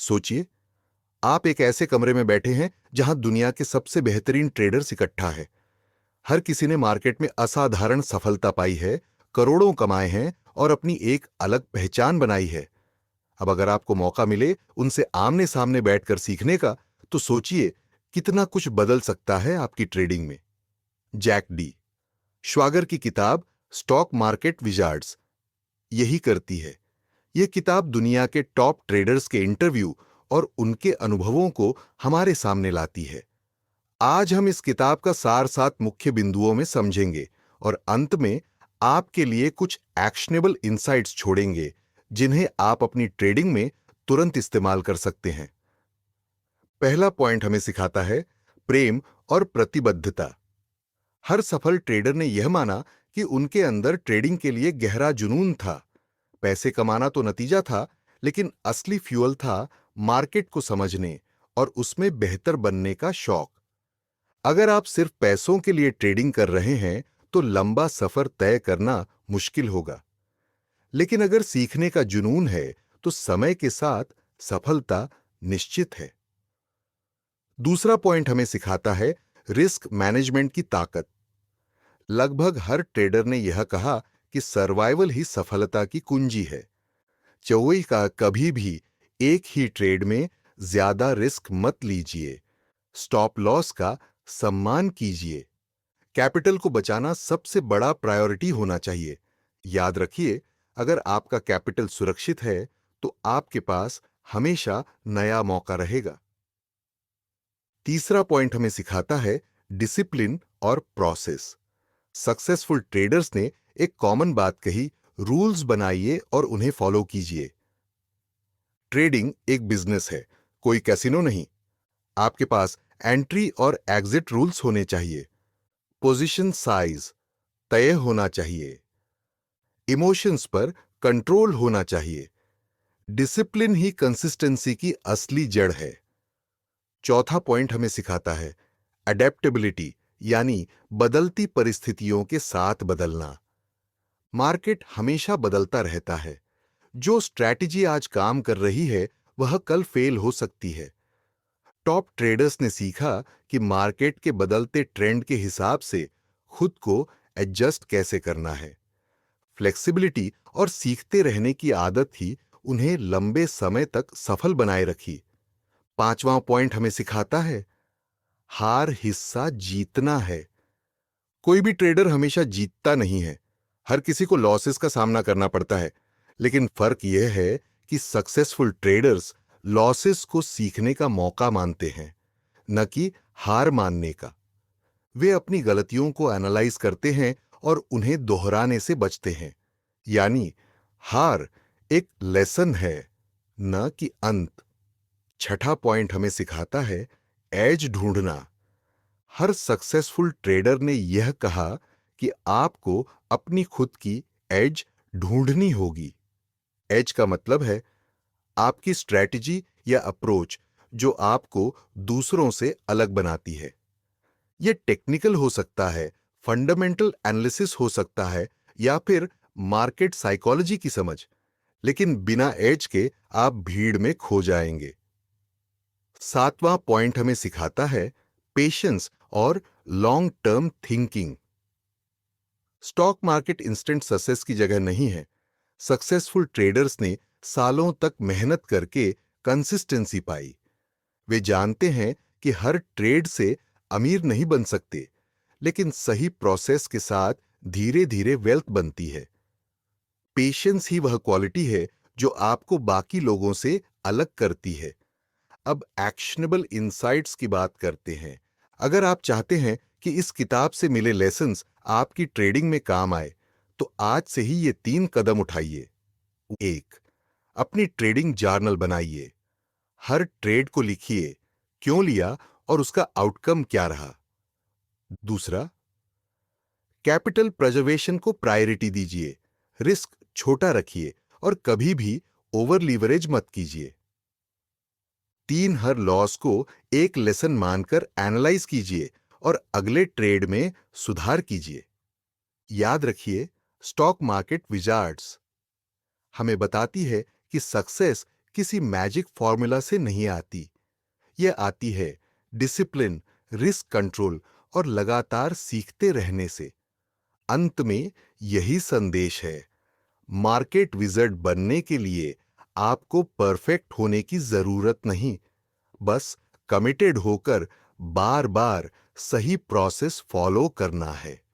सोचिए, आप एक ऐसे कमरे में बैठे हैं जहां दुनिया के सबसे बेहतरीन ट्रेडर्स इकट्ठा है। हर किसी ने मार्केट में असाधारण सफलता पाई है, करोड़ों कमाए हैं और अपनी एक अलग पहचान बनाई है। अब अगर आपको मौका मिले उनसे आमने सामने बैठकर सीखने का, तो सोचिए कितना कुछ बदल सकता है आपकी ट्रेडिंग में। जैक डी श्वागर की किताब स्टॉक मार्केट विजार्ड्स यही करती है। यह किताब दुनिया के टॉप ट्रेडर्स के इंटरव्यू और उनके अनुभवों को हमारे सामने लाती है। आज हम इस किताब का सार 7 मुख्य बिंदुओं में समझेंगे और अंत में आपके लिए कुछ एक्शनेबल इंसाइट्स छोड़ेंगे, जिन्हें आप अपनी ट्रेडिंग में तुरंत इस्तेमाल कर सकते हैं। पहला पॉइंट हमें सिखाता है प्रेम और प्रतिबद्धता। हर सफल ट्रेडर ने यह माना कि उनके अंदर ट्रेडिंग के लिए गहरा जुनून था। पैसे कमाना तो नतीजा था, लेकिन असली फ्यूल था मार्केट को समझने और उसमें बेहतर बनने का शौक। अगर आप सिर्फ पैसों के लिए ट्रेडिंग कर रहे हैं, तो लंबा सफर तय करना मुश्किल होगा। लेकिन अगर सीखने का जुनून है, तो समय के साथ सफलता निश्चित है। दूसरा पॉइंट हमें सिखाता है रिस्क मैनेजमेंट की ताकत। लगभग हर ट्रेडर ने यह कहा कि सर्वाइवल ही सफलता की कुंजी है। चौवई का कभी भी एक ही ट्रेड में ज्यादा रिस्क मत लीजिए। स्टॉप लॉस का सम्मान कीजिए। कैपिटल को बचाना सबसे बड़ा प्रायोरिटी होना चाहिए। याद रखिए, अगर आपका कैपिटल सुरक्षित है, तो आपके पास हमेशा नया मौका रहेगा। तीसरा पॉइंट हमें सिखाता है डिसिप्लिन और प्रोसेस। सक्सेसफुल ट्रेडर्स ने एक कॉमन बात कही, रूल्स बनाइए और उन्हें फॉलो कीजिए। ट्रेडिंग एक बिजनेस है, कोई कैसीनो नहीं। आपके पास एंट्री और एग्जिट रूल्स होने चाहिए। पोजीशन साइज तय होना चाहिए। इमोशंस पर कंट्रोल होना चाहिए। डिसिप्लिन ही कंसिस्टेंसी की असली जड़ है। चौथा पॉइंट हमें सिखाता है अडेप्टेबिलिटी, यानी बदलती परिस्थितियों के साथ बदलना। मार्केट हमेशा बदलता रहता है। जो स्ट्रैटेजी आज काम कर रही है, वह कल फेल हो सकती है। टॉप ट्रेडर्स ने सीखा कि मार्केट के बदलते ट्रेंड के हिसाब से खुद को एडजस्ट कैसे करना है। फ्लेक्सिबिलिटी और सीखते रहने की आदत ही उन्हें लंबे समय तक सफल बनाए रखी। पांचवां पॉइंट हमें सिखाता है हार हिस्सा जीतना है। कोई भी ट्रेडर हमेशा जीतता नहीं है। हर किसी को लॉसेस का सामना करना पड़ता है। लेकिन फर्क यह है कि सक्सेसफुल ट्रेडर्स लॉसेस को सीखने का मौका मानते हैं, न कि हार मानने का। वे अपनी गलतियों को एनालाइज करते हैं और उन्हें दोहराने से बचते हैं। यानी हार एक लेसन है, न कि अंत। छठा पॉइंट हमें सिखाता है एज ढूंढना। हर सक्सेसफुल ट्रेडर ने यह कहा कि आपको अपनी खुद की एज ढूंढनी होगी। एज का मतलब है आपकी स्ट्रैटेजी या अप्रोच जो आपको दूसरों से अलग बनाती है। यह टेक्निकल हो सकता है, फंडामेंटल एनालिसिस हो सकता है, या फिर मार्केट साइकोलॉजी की समझ। लेकिन बिना एज के आप भीड़ में खो जाएंगे। सातवां पॉइंट हमें सिखाता है पेशेंस और long term thinking. Stock market instant success की जगह नहीं है। सक्सेसफुल ट्रेडर्स ने सालों तक मेहनत करके कंसिस्टेंसी पाई। वे जानते हैं कि हर ट्रेड से अमीर नहीं बन सकते, लेकिन सही प्रोसेस के साथ धीरे धीरे वेल्थ बनती है। पेशेंस ही वह क्वालिटी है जो आपको बाकी लोगों से अलग करती है। अब एक्शनेबल इंसाइट्स की बात करते हैं। अगर आप चाहते हैं कि इस किताब से मिले लेसन्स आपकी ट्रेडिंग में काम आए, तो आज से ही ये 3 कदम उठाइए। 1. अपनी ट्रेडिंग जर्नल बनाइए। हर ट्रेड को लिखिए, क्यों लिया और उसका आउटकम क्या रहा। दूसरा, कैपिटल प्रिजर्वेशन को प्रायोरिटी दीजिए। रिस्क छोटा रखिए और कभी भी ओवर लीवरेज मत कीजिए। 3. हर लॉस को एक लेसन मानकर एनालाइज कीजिए और अगले ट्रेड में सुधार कीजिए। याद रखिए, स्टॉक मार्केट विजार्ड्स हमें बताती है कि सक्सेस किसी मैजिक फॉर्मूला से नहीं आती। यह आती है डिसिप्लिन, रिस्क कंट्रोल और लगातार सीखते रहने से। अंत में यही संदेश है, मार्केट विज़र्ड बनने के लिए आपको परफेक्ट होने की जरूरत नहीं, बस कमिटेड होकर बार बार सही प्रोसेस फॉलो करना है।